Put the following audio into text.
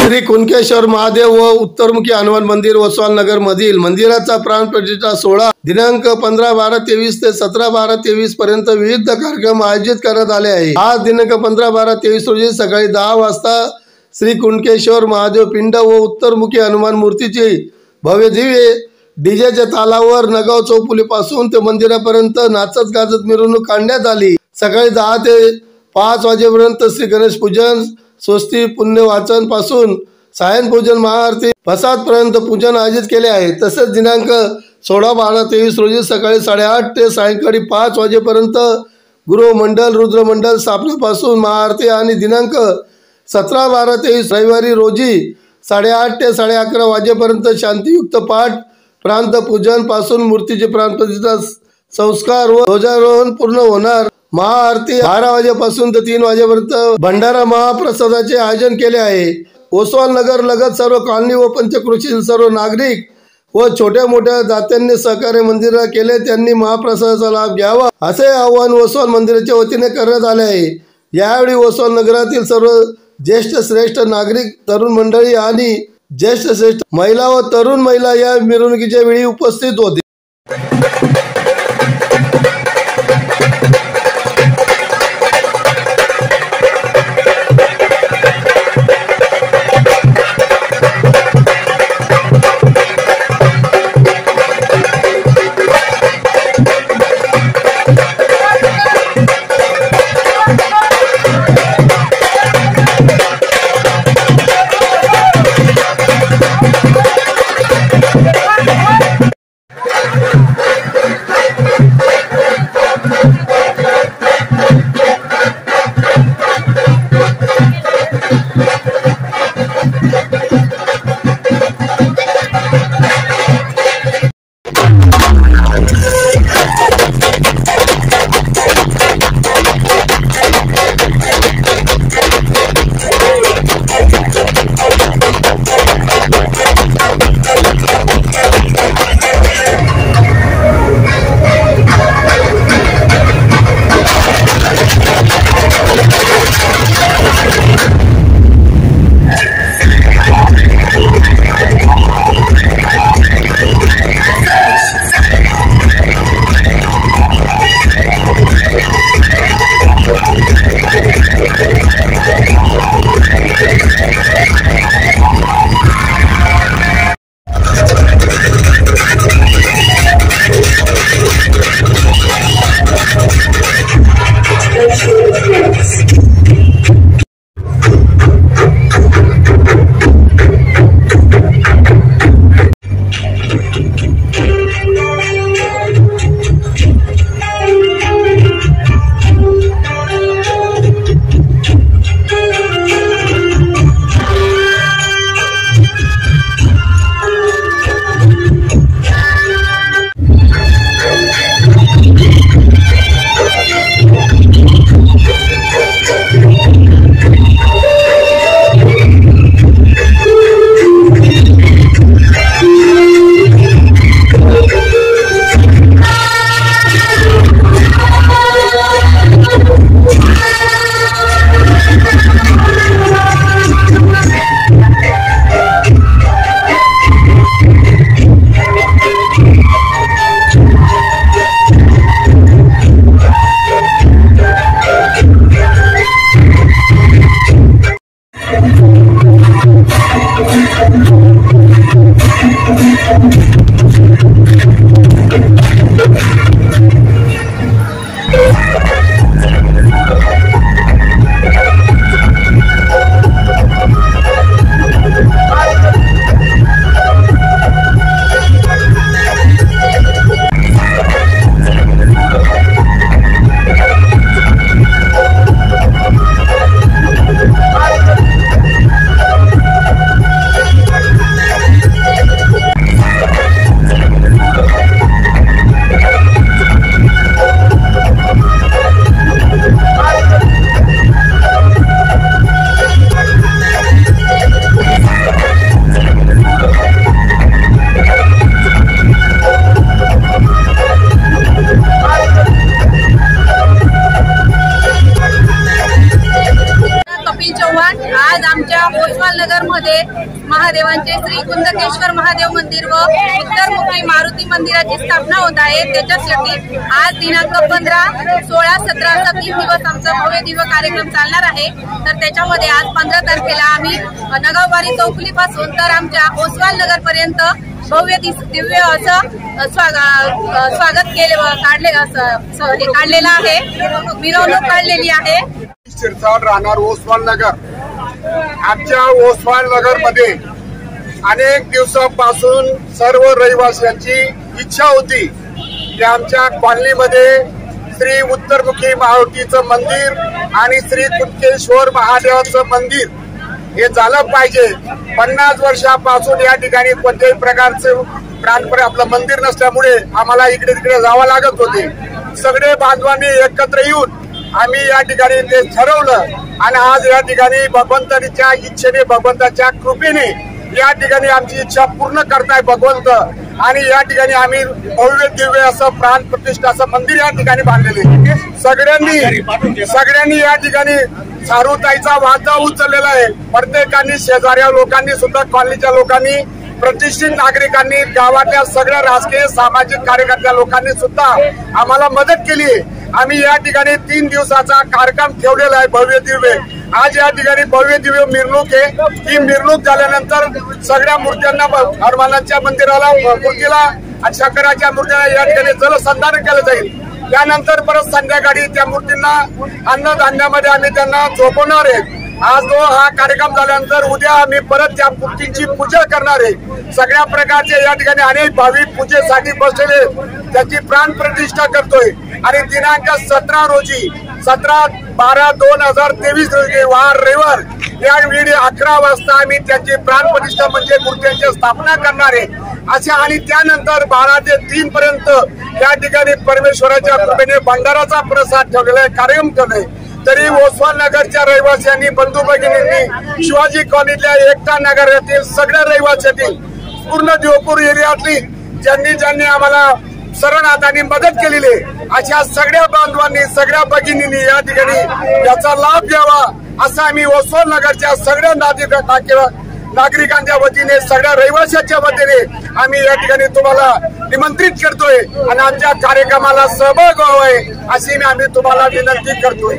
श्री कुणकेश्वर महादेव व उत्तरमुखी हनुमान मंदिर ओसवाल नगर मधील मंदिराचा प्राणप्रतिष्ठा सोहळा दिनांक 15-12-23 ते 17-12-23 पर्यंत विविध कार्यक्रम आयोजित करण्यात आले आहे। आज दिनांक 15-12-23 रोजी सकाळी 10 वाजता श्री कुणकेश्वर महादेव पिंड व उत्तरमुखी हनुमान मूर्तीची भव्य दिव्य डीजेच्या तालावर नगाव चौफुलीपासून ते मंदिरापर्यंत नाचत गाजत मिरवणूक काढण्यात आली। सकाळी 10 ते 5 वाजेपर्यंत श्री गणेश पूजन स्वस्ती पुण्य वाचन पासून सायन पूजन महाआरती प्रसाद पर्यंत पूजन आयोजित केले आहे। तसेच दिनांक 16-12-23 रोजी सकाळी 8:30 ते सायंकाळी 5 वाजेपर्यंत गुरु मंडल रुद्र मंडल स्थापनेपासून महाआरती आणि दिनांक 17-12-23 रविवारी रोजी 8:30 ते 11:30 वाजेपर्यंत शांतियुक्त पाठ प्रांत पूजन पासून मूर्तीचे प्राणप्रतिष्ठा संस्कार व ध्वजारोहण पूर्ण होणार। महाआरती 12 वाजेपासून ते 3 वाजेपर्यंत भंडारा महाप्रसादाचे आयोजन केले आहे। ओसवाल नगर लगत सर्व कॉलनी व पंचक्रोशीतील सर्व नागरिक व छोट्या मोठ्या दात्यांनी सहकार्य मंदिराला केले, त्यांनी महाप्रसादाचा लाभ घ्यावा असे आवाहन ओसवाल मंदिराच्या वतीने करण्यात आले आहे। यावेळी ओसवाल नगरातील सर्व ज्येष्ठ श्रेष्ठ नागरिक, तरुण मंडळी आणि ज्येष्ठ श्रेष्ठ महिला व तरुण महिला या मिरवणुकीच्या वेळी उपस्थित होते। महादेवांचे श्री कुंदकेश्वर महादेव मंदिर व उत्तरमुखी मारुती मंदिराची स्थापना होत आहे। त्याच्यासाठी आज दिनांक 15, 16, 17 असा 3 दिवस आमचा भव्य दिव्य कार्यक्रम चालणार आहे। तर त्याच्यामध्ये आज 15 तारखेला आम्ही नगावबारी चौफुलीपासून तर आमच्या ओसवाल नगर पर्यंत भव्य दिव्य असं स्वागत काढलेलं आहे, मिरवणूक काढलेली आहे। शिरसाट राहणार ओसवाल नगर। आमच्या ओसवाल नगर मध्ये अनेक दिवसांपासून सर्व रहिवाशांची इच्छा होती की आमच्या कॉलनीमध्ये श्री उत्तरमुखी मारुतीचं मंदिर आणि श्री कुंदकेश्वर महादेवाचं मंदिर हे झालं पाहिजे। 50 वर्षापासून या ठिकाणी कोणत्याही प्रकारचं प्राणपणे आपलं मंदिर नसल्यामुळे आम्हाला इकडे तिकडे जावं लागत होते। सगळे बांधवांनी एकत्र येऊन आम्ही या ठिकाणी ते ठरवलं आणि आज या ठिकाणी भगवंताच्या इच्छेने, भगवंताच्या कृपेने या ठिकाणी आमची इच्छा पूर्ण करताय भगवंत। आणि या ठिकाणी आम्ही भव्य दिव्य असं प्राण प्रतिष्ठा असं मंदिर या ठिकाणी बांधलेले। सगळ्यांनी या ठिकाणी सारुताईचा वादा उचललेला आहे। प्रत्येकाने, शेजाऱ्या लोकांनी सुद्धा, कॉलनीच्या लोकांनी, प्रतिष्ठित नागरिकांनी, गावातल्या सगळ्या राजकीय सामाजिक कार्यकर्त्या लोकांनी सुद्धा आम्हाला मदत केली। आम्ही या ठिकाणी 3 दिवसाचा कार्यक्रम ठेवलेला आहे भव्य दिव्य। आज या ठिकाणी भव्य दिव्य मिरवणूक आहे। ही मिरवणूक झाल्यानंतर सगळ्या मूर्त्यांना, हनुमानाच्या मंदिराला, मूर्तीला आणि शंकराच्या मूर्तीला या ठिकाणी जलसंधारण केलं जाईल। त्यानंतर परत संध्याकाळी त्या मूर्तींना अन्नधान्यामध्ये आम्ही त्यांना झोपवणार आहे। आज हा कार्यक्रम झाल्यानंतर उद्या आम्ही परत त्या मूर्तींची पूजा करणार आहे। सगळ्या प्रकारचे या ठिकाणी अनेक भाविक पूजेसाठी बसलेले त्याची प्राण प्रतिष्ठा करतोय। आणि दिनांक 17 रोजी 17/12/2023 रोजी वार रविवार या वेळी 11 वाजता आम्ही त्याची प्राण प्रतिष्ठा म्हणजे मूर्त्यांची स्थापना करणार आहे अशा। आणि त्यानंतर 12 ते 3 पर्यंत या ठिकाणी परमेश्वराच्या कृपेने भंडाराचा प्रसाद ठेवलेला आहे, कार्यक्रम केलाय। तरी ओसवाल नगरच्या रहिवाशांनी, बंधू भगिनींनी, शिवाजी कॉलनीतल्या एकता नगर येथील सगळ्या रहिवाशांनी, पूर्ण देवपूर एरियातली ज्यांनी आम्हाला सरळ हाताने मदत केलेली अशा सगळ्या बांधवांनी, सगळ्या भगिनींनी या ठिकाणी याचा लाभ घ्यावा असं आम्ही ओसवाल नगरच्या सगळ्या नागरिकांच्या वतीने, सगळ्या रहिवाशांच्या वतीने आम्ही या ठिकाणी तुम्हाला निमंत्रित करतोय आणि आमच्या कार्यक्रमाला सहभाग व्हावे अशी आम्ही तुम्हाला विनंती करतोय।